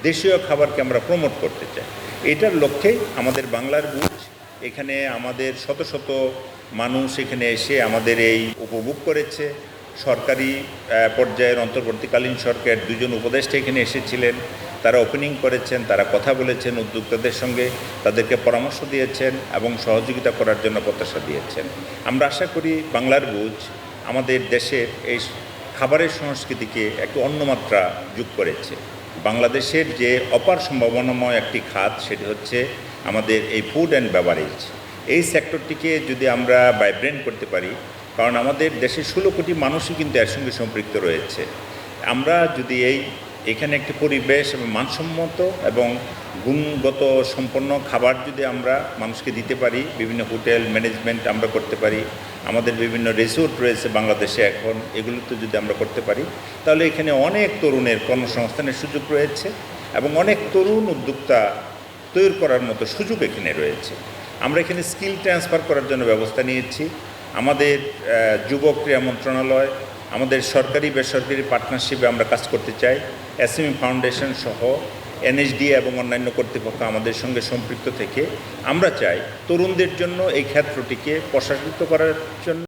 দেশীয় খাবারকে আমরা প্রমোট করতে চাই। এটার লক্ষ্যে আমাদের বাংলার বুচ এখানে আমাদের শত শত মানুষ এখানে এসে আমাদের এই উপভোগ করেছে। সরকারি পর্যায়ের অন্তর্বর্তীকালীন সরকার দুজন উপদেষ্টা এখানে এসেছিলেন, তারা ওপেনিং করেছেন, তারা কথা বলেছেন উদ্যোক্তাদের সঙ্গে, তাদেরকে পরামর্শ দিয়েছেন এবং সহযোগিতা করার জন্য প্রত্যাশা দিয়েছেন। আমরা আশা করি বাংলার বুচ আমাদের দেশের এই খাবারের সংস্কৃতিকে একটু অন্যমাত্রা যোগ করেছে। বাংলাদেশের যে অপার সম্ভাবনাময় একটি খাত, সেটি হচ্ছে আমাদের এই ফুড অ্যান্ড বেভারেজ। এই সেক্টরটিকে যদি আমরা ভাইব্রেন্ট করতে পারি, কারণ আমাদের দেশে 16 কোটি মানুষই কিন্তু এর সঙ্গে সম্পৃক্ত রয়েছে। আমরা যদি এখানে একটি পরিবেশ এবং মানসম্মত এবং গুণগত সম্পন্ন খাবার যদি আমরা মানুষকে দিতে পারি, বিভিন্ন হোটেল ম্যানেজমেন্ট আমরা করতে পারি, আমাদের বিভিন্ন রিসোর্ট রয়েছে বাংলাদেশে এখন, এগুলোতে যদি আমরা করতে পারি, তাহলে এখানে অনেক তরুণের কর্মসংস্থানের সুযোগ রয়েছে এবং অনেক তরুণ উদ্যোক্তা তৈরি করার মতো সুযোগ এখানে রয়েছে। আমরা এখানে স্কিল ট্রান্সফার করার জন্য ব্যবস্থা নিয়েছি। আমাদের যুব ক্রীড়া মন্ত্রণালয়, আমাদের সরকারি বেসরকারি পার্টনারশিপে আমরা কাজ করতে চাই। এসএমই ফাউন্ডেশন সহ এনএসডি এবং অন্যান্য কর্তৃপক্ষ আমাদের সঙ্গে সম্পৃক্ত থেকে আমরা চাই তরুণদের জন্য এই ক্ষেত্রটিকে প্রসারিত করার জন্য।